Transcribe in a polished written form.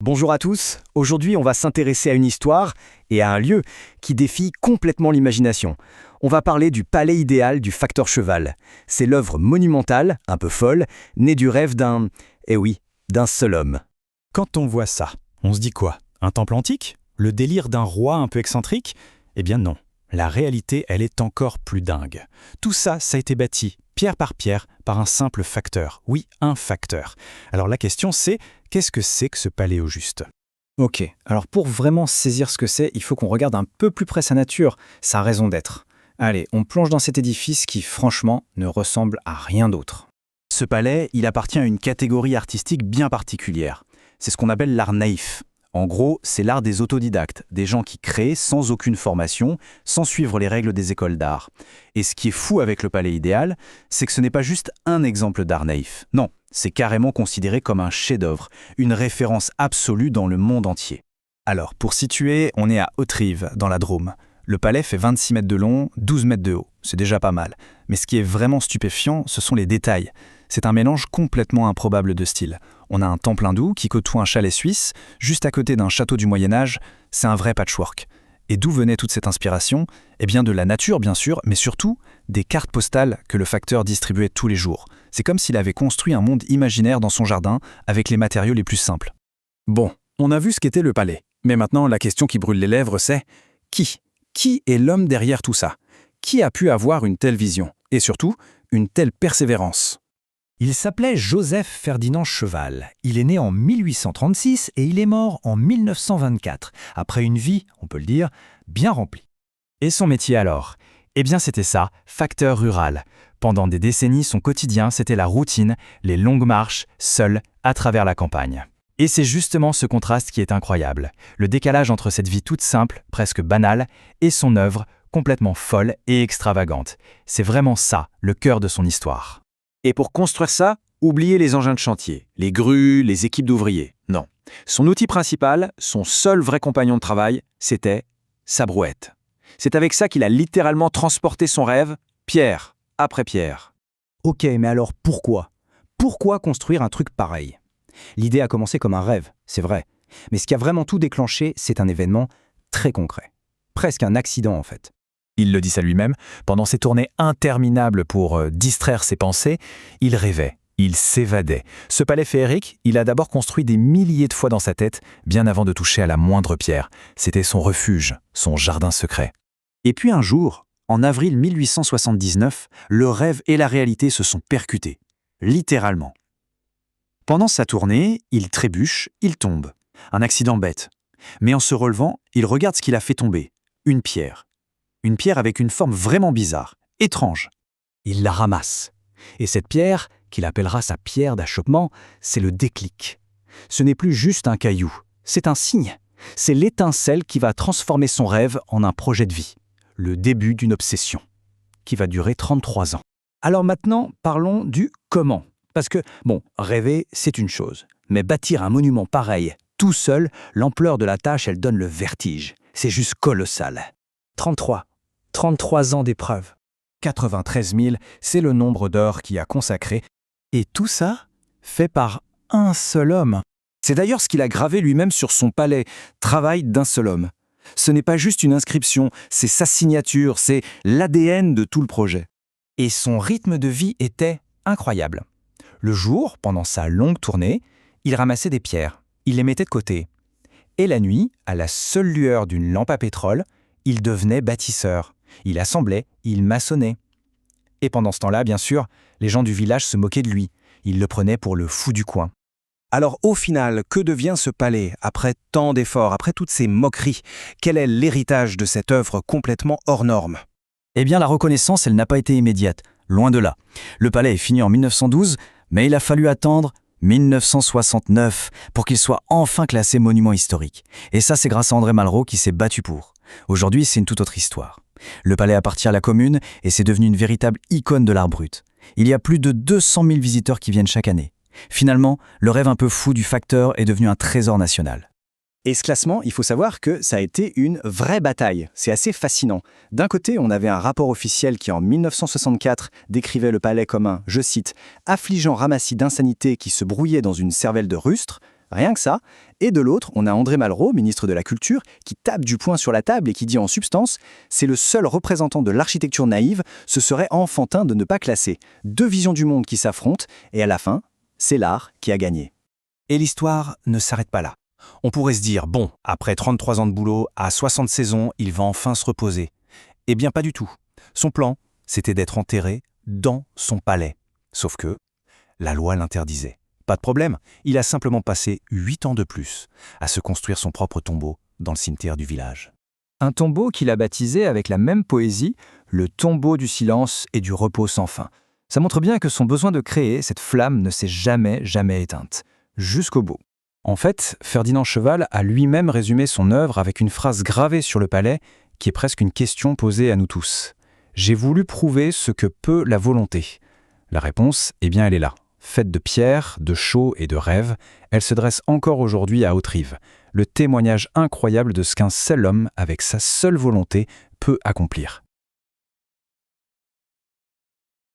Bonjour à tous, aujourd'hui on va s'intéresser à une histoire et à un lieu qui défie complètement l'imagination. On va parler du palais idéal du facteur cheval. C'est l'œuvre monumentale, un peu folle, née du rêve d'un seul homme. Quand on voit ça, on se dit quoi? Un temple antique? Le délire d'un roi un peu excentrique? Eh bien non, la réalité elle est encore plus dingue. Tout ça, ça a été bâti, pierre par un simple facteur. Oui, un facteur. Alors la question c'est, qu'est-ce que ce palais au juste? Ok, alors pour vraiment saisir ce que c'est, il faut qu'on regarde un peu plus près sa nature, sa raison d'être. Allez, on plonge dans cet édifice qui, franchement, ne ressemble à rien d'autre. Ce palais, il appartient à une catégorie artistique bien particulière. C'est ce qu'on appelle l'art naïf. En gros, c'est l'art des autodidactes, des gens qui créent sans aucune formation, sans suivre les règles des écoles d'art. Et ce qui est fou avec le palais idéal, c'est que ce n'est pas juste un exemple d'art naïf. Non, c'est carrément considéré comme un chef-d'œuvre, une référence absolue dans le monde entier. Alors, pour situer, on est à Hauterive, dans la Drôme. Le palais fait 26 mètres de long, 12 mètres de haut. C'est déjà pas mal. Mais ce qui est vraiment stupéfiant, ce sont les détails. C'est un mélange complètement improbable de styles. On a un temple hindou qui côtoie un chalet suisse, juste à côté d'un château du Moyen-Âge. C'est un vrai patchwork. Et d'où venait toute cette inspiration? Eh bien de la nature bien sûr, mais surtout des cartes postales que le facteur distribuait tous les jours. C'est comme s'il avait construit un monde imaginaire dans son jardin avec les matériaux les plus simples. Bon, on a vu ce qu'était le palais. Mais maintenant, la question qui brûle les lèvres, c'est qui? Qui est l'homme derrière tout ça? Qui a pu avoir une telle vision? Et surtout, une telle persévérance? Il s'appelait Joseph Ferdinand Cheval. Il est né en 1836 et il est mort en 1924, après une vie, on peut le dire, bien remplie. Et son métier alors? Eh bien c'était ça, facteur rural. Pendant des décennies, son quotidien, c'était la routine, les longues marches, seul, à travers la campagne. Et c'est justement ce contraste qui est incroyable. Le décalage entre cette vie toute simple, presque banale, et son œuvre, complètement folle et extravagante. C'est vraiment ça, le cœur de son histoire. Et pour construire ça, oubliez les engins de chantier, les grues, les équipes d'ouvriers. Non. Son outil principal, son seul vrai compagnon de travail, c'était sa brouette. C'est avec ça qu'il a littéralement transporté son rêve, pierre après pierre. Ok, mais alors pourquoi? Pourquoi construire un truc pareil? L'idée a commencé comme un rêve, c'est vrai. Mais ce qui a vraiment tout déclenché, c'est un événement très concret. Presque un accident en fait. Il le dit à lui-même, pendant ses tournées interminables pour distraire ses pensées, il rêvait, il s'évadait. Ce palais féerique, il a d'abord construit des milliers de fois dans sa tête, bien avant de toucher à la moindre pierre. C'était son refuge, son jardin secret. Et puis un jour, en avril 1879, le rêve et la réalité se sont percutés, littéralement. Pendant sa tournée, il trébuche, il tombe. Un accident bête. Mais en se relevant, il regarde ce qu'il a fait tomber. Une pierre. Une pierre avec une forme vraiment bizarre, étrange. Il la ramasse. Et cette pierre, qu'il appellera sa pierre d'achoppement, c'est le déclic. Ce n'est plus juste un caillou, c'est un signe. C'est l'étincelle qui va transformer son rêve en un projet de vie. Le début d'une obsession, qui va durer 33 ans. Alors maintenant, parlons du comment. Parce que, rêver, c'est une chose. Mais bâtir un monument pareil, tout seul, l'ampleur de la tâche, elle donne le vertige. C'est juste colossal. 33 ans d'épreuve. 93 000, c'est le nombre d'heures qu'il a consacré. Et tout ça, fait par un seul homme. C'est d'ailleurs ce qu'il a gravé lui-même sur son palais. Travail d'un seul homme. Ce n'est pas juste une inscription, c'est sa signature, c'est l'ADN de tout le projet. Et son rythme de vie était incroyable. Le jour, pendant sa longue tournée, il ramassait des pierres, il les mettait de côté. Et la nuit, à la seule lueur d'une lampe à pétrole, il devenait bâtisseur. Il assemblait, il maçonnait. Et pendant ce temps-là, bien sûr, les gens du village se moquaient de lui. Ils le prenaient pour le fou du coin. Alors au final, que devient ce palais, après tant d'efforts, après toutes ces moqueries? Quel est l'héritage de cette œuvre complètement hors norme? Eh bien, la reconnaissance, elle n'a pas été immédiate. Loin de là. Le palais est fini en 1912, mais il a fallu attendre 1969 pour qu'il soit enfin classé monument historique. Et ça, c'est grâce à André Malraux qui s'est battu pour. Aujourd'hui, c'est une toute autre histoire. Le palais appartient à la commune et c'est devenu une véritable icône de l'art brut. Il y a plus de 200 000 visiteurs qui viennent chaque année. Finalement, le rêve un peu fou du facteur est devenu un trésor national. Et ce classement, il faut savoir que ça a été une vraie bataille. C'est assez fascinant. D'un côté, on avait un rapport officiel qui, en 1964, décrivait le palais comme un, je cite, « affligeant ramassis d'insanité qui se brouillait dans une cervelle de rustre », Rien que ça. Et de l'autre, on a André Malraux, ministre de la Culture, qui tape du poing sur la table et qui dit en substance « C'est le seul représentant de l'architecture naïve, ce serait enfantin de ne pas classer. 2 visions du monde qui s'affrontent, et à la fin, c'est l'art qui a gagné. » Et l'histoire ne s'arrête pas là. On pourrait se dire, bon, après 33 ans de boulot, à 60 saisons, il va enfin se reposer. Eh bien, pas du tout. Son plan, c'était d'être enterré dans son palais. Sauf que la loi l'interdisait. Pas de problème, il a simplement passé 8 ans de plus à se construire son propre tombeau dans le cimetière du village. Un tombeau qu'il a baptisé avec la même poésie, le tombeau du silence et du repos sans fin. Ça montre bien que son besoin de créer, cette flamme, ne s'est jamais éteinte. Jusqu'au bout. En fait, Ferdinand Cheval a lui-même résumé son œuvre avec une phrase gravée sur le palais qui est presque une question posée à nous tous. « J'ai voulu prouver ce que peut la volonté. » La réponse, eh bien, elle est là. Faite de pierre, de chaux et de rêves, elle se dresse encore aujourd'hui à Haute-Rive. Le témoignage incroyable de ce qu'un seul homme, avec sa seule volonté, peut accomplir.